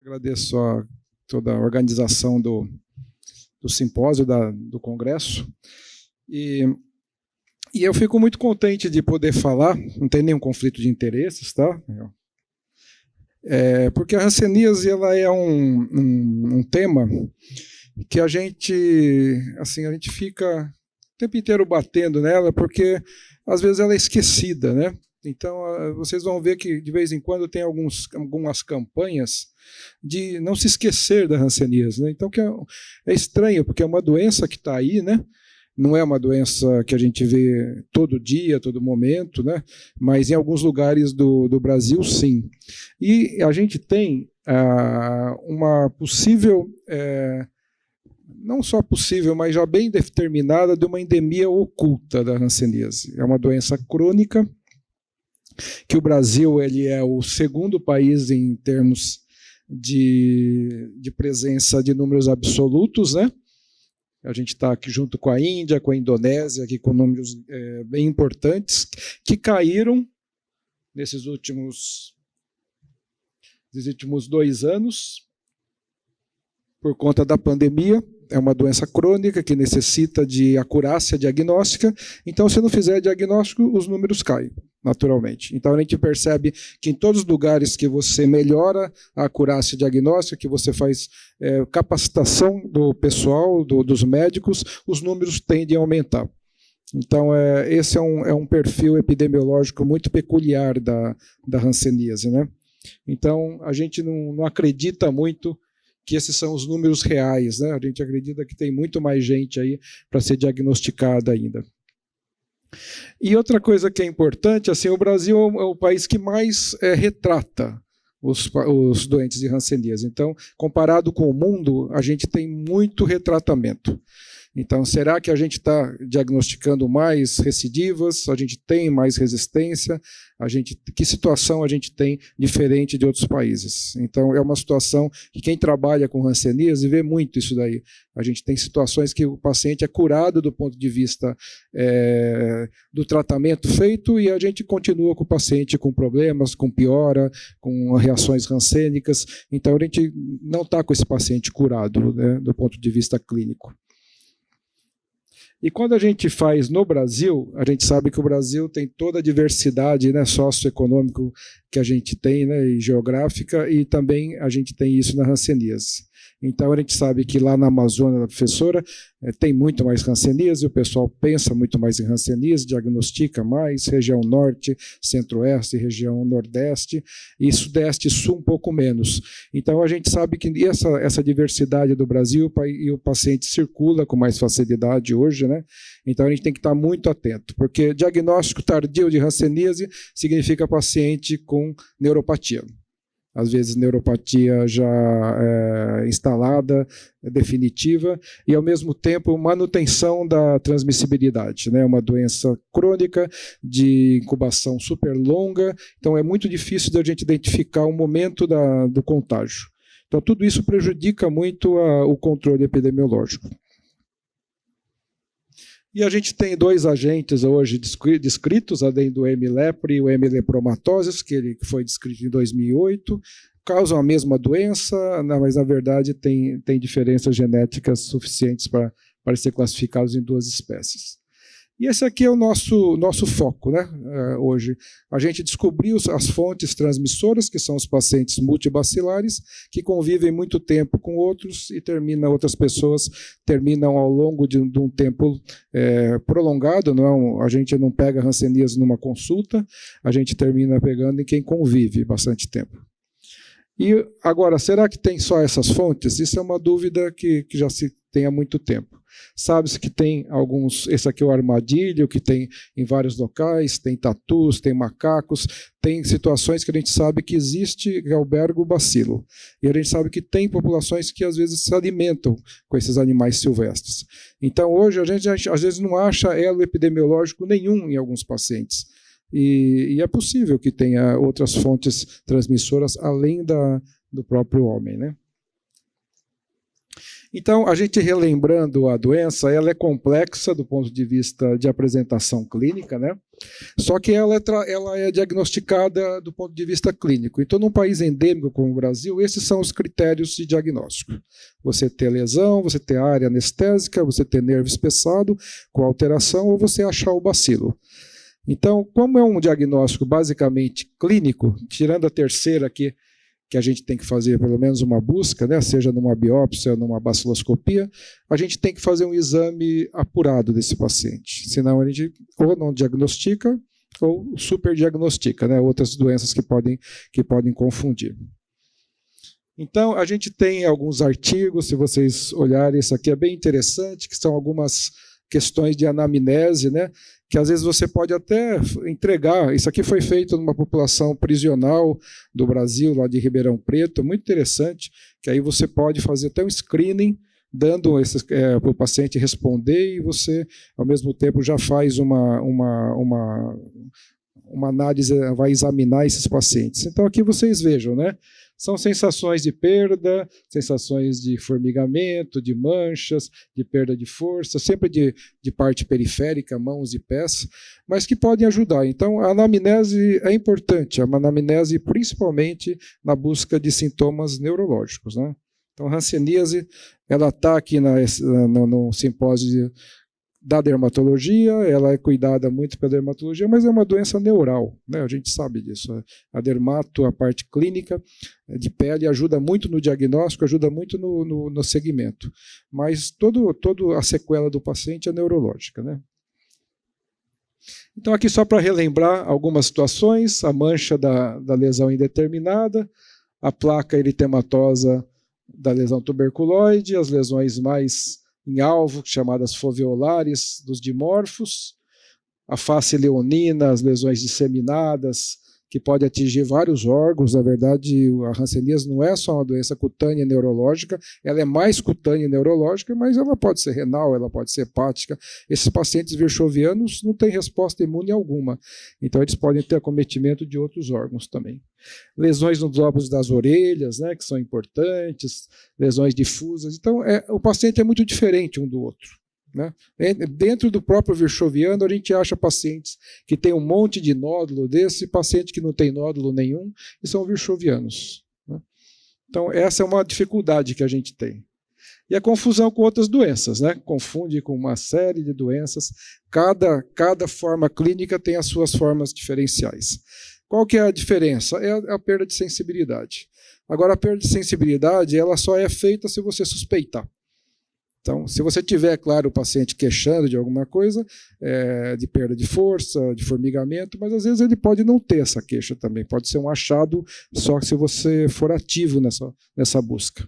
Agradeço a toda a organização do simpósio, do congresso. E eu fico muito contente de poder falar, não tem nenhum conflito de interesses, tá? Porque a hanseníase ela é um tema que a gente fica o tempo inteiro batendo nela, porque às vezes ela é esquecida, né? Então, vocês vão ver que, de vez em quando, tem algumas campanhas de não se esquecer da hanseníase, né? Então, que é estranho, porque é uma doença que está aí, né? Não é uma doença que a gente vê todo dia, todo momento, né? Mas em alguns lugares do Brasil, sim. E a gente tem uma possível... não só possível, mas já bem determinada, de uma endemia oculta da hanseníase. É uma doença crônica, que o Brasil ele é o segundo país em termos de presença de números absolutos, né? A gente está aqui junto com a Índia, com a Indonésia, aqui com números bem importantes, que caíram nesses últimos 2 anos por conta da pandemia. É uma doença crônica que necessita de acurácia diagnóstica, então, se não fizer diagnóstico, os números caem, naturalmente. Então, a gente percebe que em todos os lugares que você melhora a acurácia diagnóstica, que você faz capacitação do pessoal, dos médicos, os números tendem a aumentar. Então, esse é um perfil epidemiológico muito peculiar da hanseníase, né? Então, a gente não acredita muito que esses são os números reais, né? A gente acredita que tem muito mais gente aí para ser diagnosticada ainda. E outra coisa que é importante, assim, o Brasil é o país que mais retrata os doentes de hanseníase. Então, comparado com o mundo, a gente tem muito retratamento. Então, será que a gente está diagnosticando mais recidivas? A gente tem mais resistência? Que situação a gente tem diferente de outros países? Então, é uma situação que quem trabalha com hanseníase vê muito isso daí. A gente tem situações que o paciente é curado do ponto de vista do tratamento feito e a gente continua com o paciente com problemas, com piora, com reações hansênicas. Então, a gente não está com esse paciente curado, né, do ponto de vista clínico. E quando a gente faz no Brasil, a gente sabe que o Brasil tem toda a diversidade, né, socioeconômica que a gente tem, né, e geográfica, e também a gente tem isso na hanseníase. Então, a gente sabe que lá na Amazônia, da professora, tem muito mais hanseníase, o pessoal pensa muito mais em hanseníase, diagnostica mais, região norte, centro-oeste, região nordeste, e sudeste e sul um pouco menos. Então, a gente sabe que essa diversidade do Brasil, e o paciente circula com mais facilidade hoje, né? Então, a gente tem que estar muito atento, porque diagnóstico tardio de hanseníase significa paciente com neuropatia. Às vezes neuropatia já instalada, definitiva, e ao mesmo tempo manutenção da transmissibilidade, né? Uma doença crônica de incubação super longa, então é muito difícil de a gente identificar o momento do contágio. Então tudo isso prejudica muito o controle epidemiológico. E a gente tem 2 agentes hoje descritos, além do M-lepre e o M-lepromatosis, que foi descrito em 2008, causam a mesma doença, mas, na verdade, tem diferenças genéticas suficientes para ser classificados em 2 espécies. E esse aqui é o nosso foco, né? Hoje. A gente descobriu as fontes transmissoras, que são os pacientes multibacilares, que convivem muito tempo com outros e outras pessoas terminam ao longo de um tempo prolongado. A gente não pega hanseníase numa consulta, a gente termina pegando em quem convive bastante tempo. E agora, será que tem só essas fontes? Isso é uma dúvida que já se tem há muito tempo. Sabe-se que tem alguns, esse aqui é o armadilho, que tem em vários locais, tem tatus, tem macacos, tem situações que a gente sabe que existe, que alberga o bacilo. E a gente sabe que tem populações que às vezes se alimentam com esses animais silvestres. Então hoje a gente às vezes não acha elo epidemiológico nenhum em alguns pacientes. E é possível que tenha outras fontes transmissoras além do próprio homem, né? Então, a gente relembrando a doença, ela é complexa do ponto de vista de apresentação clínica, né? Só que ela é diagnosticada do ponto de vista clínico. Então, num país endêmico como o Brasil, esses são os critérios de diagnóstico. Você ter lesão, você ter área anestésica, você ter nervo espessado com alteração ou você achar o bacilo. Então, como é um diagnóstico basicamente clínico, tirando a terceira aqui, que a gente tem que fazer pelo menos uma busca, né, seja numa biópsia ou numa baciloscopia, a gente tem que fazer um exame apurado desse paciente. Senão a gente ou não diagnostica ou superdiagnostica, né, outras doenças que podem confundir. Então, a gente tem alguns artigos, se vocês olharem, isso aqui é bem interessante, que são algumas questões de anamnese, né, que às vezes você pode até entregar. Isso aqui foi feito numa população prisional do Brasil, lá de Ribeirão Preto, muito interessante, que aí você pode fazer até um screening, dando para o paciente responder, e você, ao mesmo tempo, já faz uma análise, vai examinar esses pacientes. Então, aqui vocês vejam, né? São sensações de perda, sensações de formigamento, de manchas, de perda de força, sempre de parte periférica, mãos e pés, mas que podem ajudar. Então, a anamnese é importante, é uma anamnese principalmente na busca de sintomas neurológicos, né? Então, a hanseníase, ela está aqui no simpósio da dermatologia, ela é cuidada muito pela dermatologia, mas é uma doença neural, né? A gente sabe disso. A dermato, a parte clínica de pele, ajuda muito no diagnóstico, ajuda muito no segmento. Mas toda a sequela do paciente é neurológica, né? Então, aqui só para relembrar algumas situações: a mancha da lesão indeterminada, a placa eritematosa da lesão tuberculoide, as lesões mais em alvo, chamadas foveolares dos dimorfos, a face leonina, as lesões disseminadas, que pode atingir vários órgãos. Na verdade, a hanseníase não é só uma doença cutânea neurológica, ela é mais cutânea neurológica, mas ela pode ser renal, ela pode ser hepática. Esses pacientes virchovianos não têm resposta imune alguma, então eles podem ter acometimento de outros órgãos também. Lesões nos lobos das orelhas, né, que são importantes, lesões difusas. Então, o paciente é muito diferente um do outro, né? Dentro do próprio virchoviano, a gente acha pacientes que têm um monte de nódulo desse, paciente que não tem nódulo nenhum, e são virchovianos, né? Então, essa é uma dificuldade que a gente tem. E a confusão com outras doenças, né? Confunde com uma série de doenças. Cada forma clínica tem as suas formas diferenciais. Qual que é a diferença? É a perda de sensibilidade. Agora, a perda de sensibilidade, ela só é feita se você suspeitar. Então, se você tiver, claro, o paciente queixando de alguma coisa, de perda de força, de formigamento, mas às vezes ele pode não ter essa queixa também, pode ser um achado só se você for ativo nessa busca.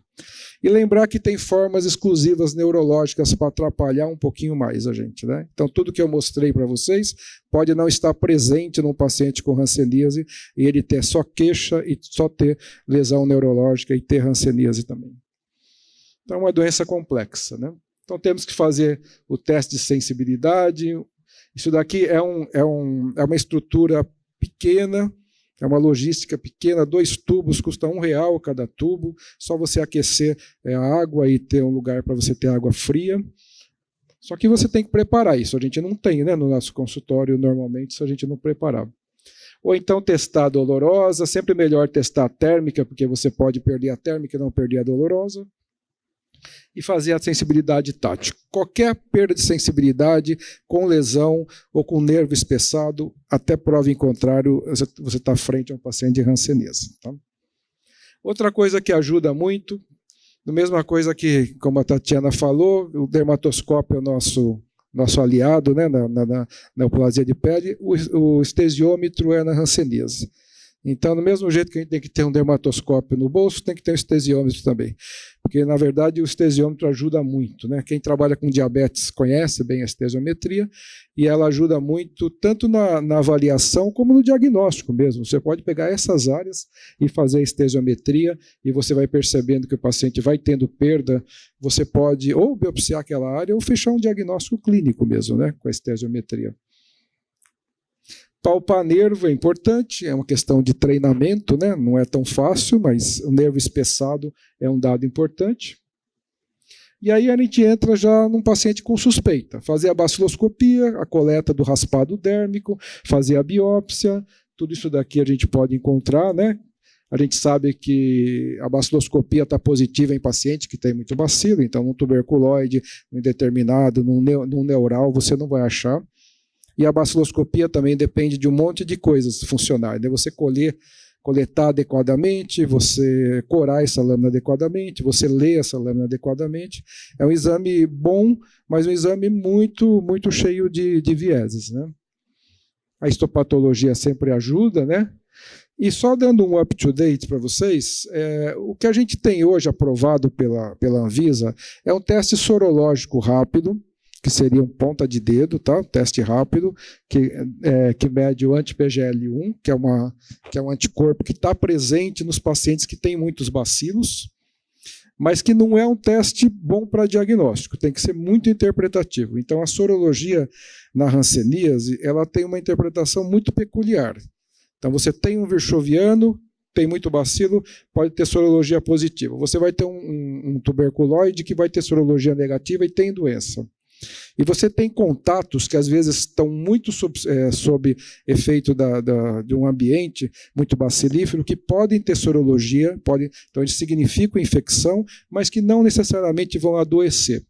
E lembrar que tem formas exclusivas neurológicas para atrapalhar um pouquinho mais a gente, né? Então, tudo que eu mostrei para vocês pode não estar presente num paciente com hanseníase e ele ter só queixa e só ter lesão neurológica e ter hanseníase também. Então, é uma doença complexa, né? Então, temos que fazer o teste de sensibilidade. Isso daqui é uma estrutura pequena, é uma logística pequena, 2 tubos, custa R$1 cada tubo, só você aquecer a água e ter um lugar para você ter água fria. Só que você tem que preparar isso, a gente não tem, né? No nosso consultório, normalmente, se a gente não preparar. Ou então testar a dolorosa, sempre melhor testar a térmica, porque você pode perder a térmica e não perder a dolorosa. E fazer a sensibilidade tátil. Qualquer perda de sensibilidade com lesão ou com nervo espessado, até prova em contrário, você está frente a um paciente de hanseníase. Tá? Outra coisa que ajuda muito, a mesma coisa que, como a Tatiana falou, o dermatoscópio é o nosso aliado, né, na neoplasia de pele, o estesiômetro é na hanseníase. Então, do mesmo jeito que a gente tem que ter um dermatoscópio no bolso, tem que ter um estesiômetro também. Porque, na verdade, o estesiômetro ajuda muito, né? Quem trabalha com diabetes conhece bem a estesiometria e ela ajuda muito tanto na avaliação como no diagnóstico mesmo. Você pode pegar essas áreas e fazer a estesiometria e você vai percebendo que o paciente vai tendo perda. Você pode ou biopsiar aquela área ou fechar um diagnóstico clínico mesmo, né? Com a estesiometria. Palpar nervo é importante, é uma questão de treinamento, né? Não é tão fácil, mas o nervo espessado é um dado importante. E aí a gente entra já num paciente com suspeita, fazer a baciloscopia, a coleta do raspado dérmico, fazer a biópsia, tudo isso daqui a gente pode encontrar, né? A gente sabe que a baciloscopia está positiva em paciente que tem muito bacilo, então um tuberculoide, um indeterminado, num neural, você não vai achar. E a baciloscopia também depende de um monte de coisas funcionais, né? Você coletar adequadamente, você corar essa lâmina adequadamente, você ler essa lâmina adequadamente. É um exame bom, mas um exame muito, muito cheio de vieses, né? A histopatologia sempre ajuda, né? E só dando um up-to-date para vocês, o que a gente tem hoje aprovado pela Anvisa é um teste sorológico rápido, que seria um ponta de dedo, tá? Um teste rápido, que mede o anti-PGL1, que é um anticorpo que está presente nos pacientes que têm muitos bacilos, mas que não é um teste bom para diagnóstico, tem que ser muito interpretativo. Então, a sorologia na hanseníase, ela tem uma interpretação muito peculiar. Então, você tem um virchoviano, tem muito bacilo, pode ter sorologia positiva. Você vai ter um tuberculoide que vai ter sorologia negativa e tem doença. E você tem contatos que às vezes estão muito sob efeito de um ambiente muito bacilífero, que podem ter sorologia, então eles significam infecção, mas que não necessariamente vão adoecer.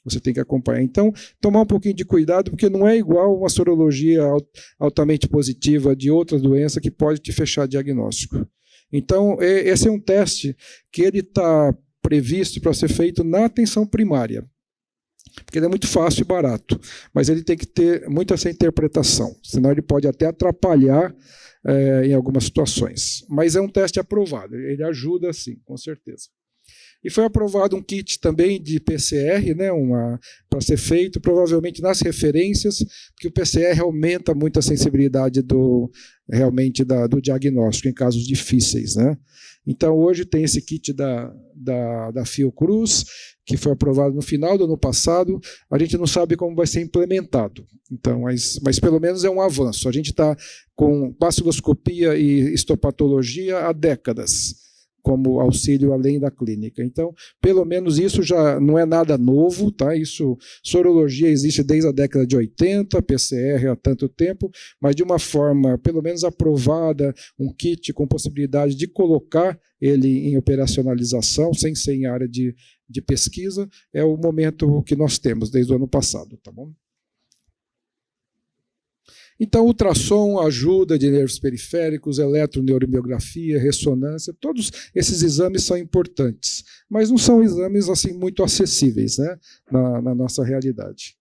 Você tem que acompanhar. Então, tomar um pouquinho de cuidado, porque não é igual uma sorologia altamente positiva de outra doença que pode te fechar diagnóstico. Então, esse é um teste que ele está previsto para ser feito na atenção primária, porque ele é muito fácil e barato, mas ele tem que ter muito essa interpretação, senão ele pode até atrapalhar em algumas situações. Mas é um teste aprovado, ele ajuda sim, com certeza. E foi aprovado um kit também de PCR, né, para ser feito, provavelmente nas referências, porque o PCR aumenta muito a sensibilidade do diagnóstico em casos difíceis, né? Então, hoje tem esse kit da Fiocruz, que foi aprovado no final do ano passado. A gente não sabe como vai ser implementado, então, mas pelo menos é um avanço. A gente está com baciloscopia e histopatologia há décadas, como auxílio além da clínica. Então, pelo menos isso já não é nada novo, tá? Sorologia existe desde a década de 80, PCR há tanto tempo, mas de uma forma, pelo menos aprovada, um kit com possibilidade de colocar ele em operacionalização, sem ser em área de pesquisa, é o momento que nós temos desde o ano passado, tá bom? Então, ultrassom, ajuda de nervos periféricos, eletroneuromiografia, ressonância, todos esses exames são importantes, mas não são exames assim muito acessíveis, né, na nossa realidade.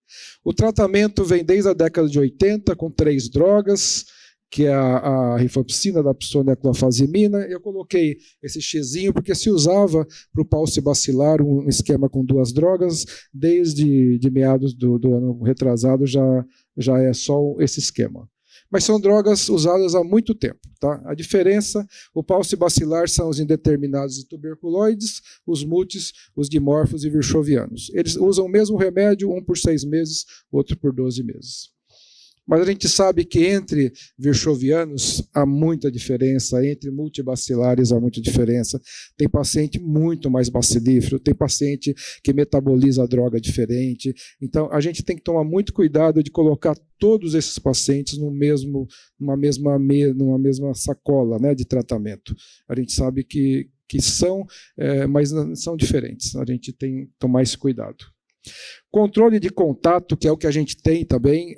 O tratamento vem desde a década de 80 com 3 drogas, que é a rifampicina, dapsona e a clofazimina. Eu coloquei esse xizinho porque se usava para o pulse bacilar um esquema com 2 drogas, desde meados do ano retrasado já é só esse esquema. Mas são drogas usadas há muito tempo, tá? A diferença, o pulse bacilar são os indeterminados e tuberculoides, os multis, os dimorfos e virchovianos. Eles usam o mesmo remédio, um por 6 meses, outro por 12 meses. Mas a gente sabe que entre virchovianos há muita diferença, entre multibacilares há muita diferença. Tem paciente muito mais bacilífero, tem paciente que metaboliza a droga diferente. Então, a gente tem que tomar muito cuidado de colocar todos esses pacientes numa mesma sacola, né, de tratamento. A gente sabe que são, mas são diferentes. A gente tem que tomar esse cuidado. Controle de contato, que é o que a gente tem também,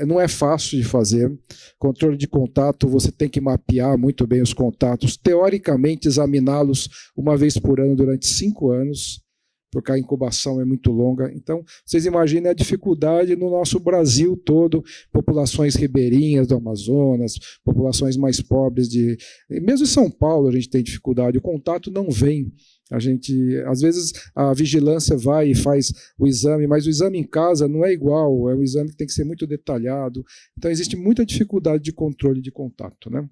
não é fácil de fazer. Controle de contato, você tem que mapear muito bem os contatos, teoricamente examiná-los uma vez por ano durante 5 anos, porque a incubação é muito longa. Então, vocês imaginem a dificuldade no nosso Brasil todo, populações ribeirinhas do Amazonas, populações mais pobres, mesmo em São Paulo a gente tem dificuldade, o contato não vem. Às vezes, a vigilância vai e faz o exame, mas o exame em casa não é igual, é um exame que tem que ser muito detalhado. Então, existe muita dificuldade de controle de contato, né?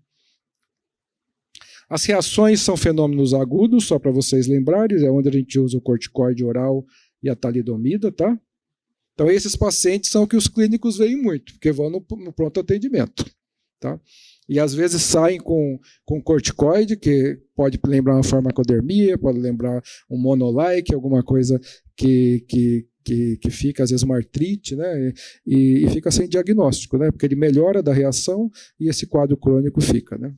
As reações são fenômenos agudos, só para vocês lembrarem, é onde a gente usa o corticoide oral e a talidomida, tá? Então, esses pacientes são que os clínicos veem muito, porque vão no pronto atendimento, tá? E às vezes saem com corticoide, que pode lembrar uma farmacodermia, pode lembrar um monolike, alguma coisa que fica, às vezes, uma artrite, né? E fica sem diagnóstico, né? Porque ele melhora da reação e esse quadro crônico fica, né?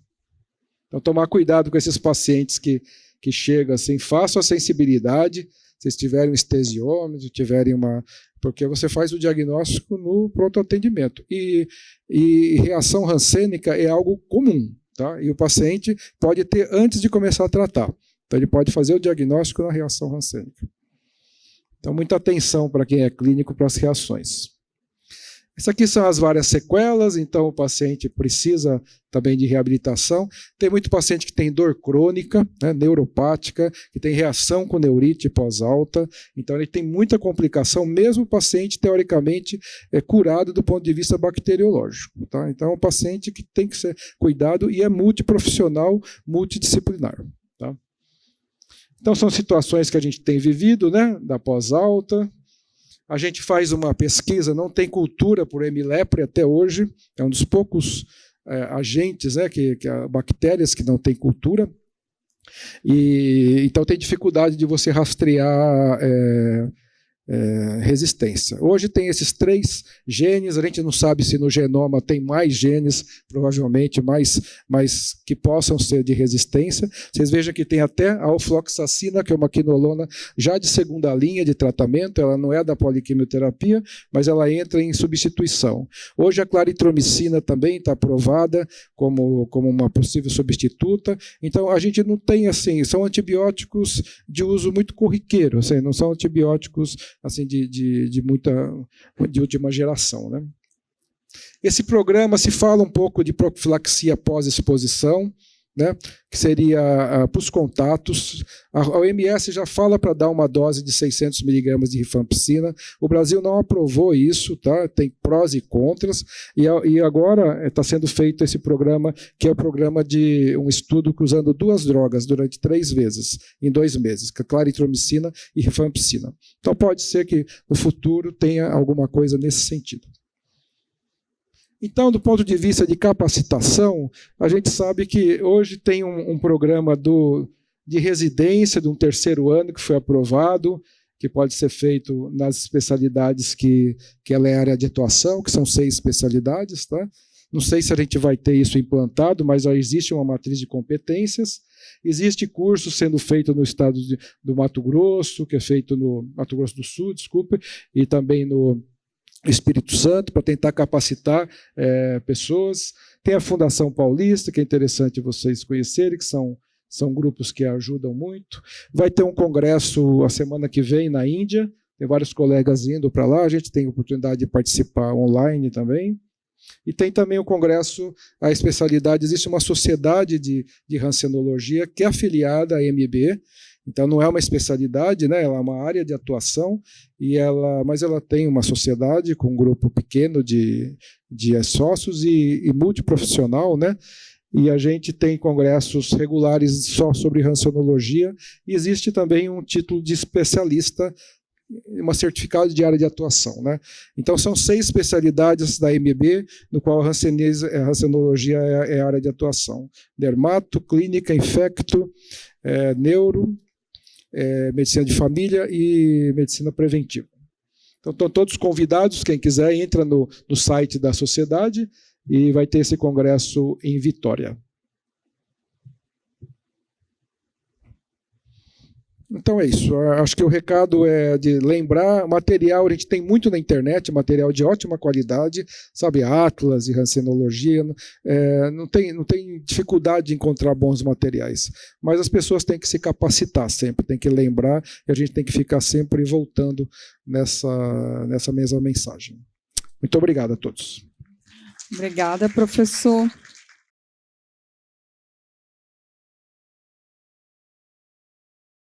Então, tomar cuidado com esses pacientes que chegam assim, façam a sensibilidade, se tiverem um estesiômetro, tiverem porque você faz o diagnóstico no pronto atendimento. E reação rancênica é algo comum, tá? E o paciente pode ter antes de começar a tratar. Então, ele pode fazer o diagnóstico na reação rancênica. Então, muita atenção para quem é clínico para as reações. Essas aqui são as várias sequelas, então o paciente precisa também de reabilitação. Tem muito paciente que tem dor crônica, né, neuropática, que tem reação com neurite pós-alta, então ele tem muita complicação, mesmo o paciente teoricamente curado do ponto de vista bacteriológico. Tá? Então é um paciente que tem que ser cuidado e é multiprofissional, multidisciplinar. Tá? Então são situações que a gente tem vivido, né, da pós-alta. A gente faz uma pesquisa, não tem cultura por M. lepre até hoje, é um dos poucos agentes, né, bactérias que não tem cultura, e então tem dificuldade de você rastrear resistência. Hoje tem esses 3 genes, a gente não sabe se no genoma tem mais genes, provavelmente mais que possam ser de resistência. Vocês vejam que tem até a ofloxacina, que é uma quinolona já de segunda linha de tratamento, ela não é da poliquimioterapia, mas ela entra em substituição. Hoje a claritromicina também está aprovada como uma possível substituta, então a gente não tem assim, são antibióticos de uso muito corriqueiro, assim, não são antibióticos assim, de última geração, né? Esse programa se fala um pouco de profilaxia pós-exposição, né, que seria para os contatos. A OMS já fala para dar uma dose de 600 miligramas de rifampicina. O Brasil não aprovou isso, tá? Tem prós e contras, e agora está sendo feito esse programa, que é o programa de um estudo usando 2 drogas durante 3 vezes, em 2 meses, que é claritromicina e rifampicina. Então pode ser que no futuro tenha alguma coisa nesse sentido. Então, do ponto de vista de capacitação, a gente sabe que hoje tem um programa de residência de um 3º ano que foi aprovado, que pode ser feito nas especialidades que ela é área de atuação, que são 6 especialidades. Tá? Não sei se a gente vai ter isso implantado, mas já existe uma matriz de competências. Existe curso sendo feito no estado do Mato Grosso, que é feito no Mato Grosso do Sul, desculpe, e também no Espírito Santo, para tentar capacitar pessoas. Tem a Fundação Paulista, que é interessante vocês conhecerem, que são grupos que ajudam muito. Vai ter um congresso a semana que vem na Índia, tem vários colegas indo para lá, a gente tem a oportunidade de participar online também. E tem também o congresso, a especialidade, existe uma sociedade de rancenologia que é afiliada à MB, então não é uma especialidade, né? Ela é uma área de atuação, mas ela tem uma sociedade com um grupo pequeno de sócios e multiprofissional, né? E a gente tem congressos regulares só sobre rancenologia, e existe também um título de especialista, uma certificado de área de atuação, né? Então são 6 especialidades da MB, no qual a rancenologia é a área de atuação: dermato, clínica, infecto, neuro, medicina de família e medicina preventiva. Então estão todos convidados, quem quiser entra no site da sociedade e vai ter esse congresso em Vitória. Então é isso, acho que o recado é de lembrar, material, a gente tem muito na internet, material de ótima qualidade, sabe, atlas e rancenologia, não tem dificuldade de encontrar bons materiais, mas as pessoas têm que se capacitar sempre, têm que lembrar, e a gente tem que ficar sempre voltando nessa mesma mensagem. Muito obrigado a todos. Obrigada, professor.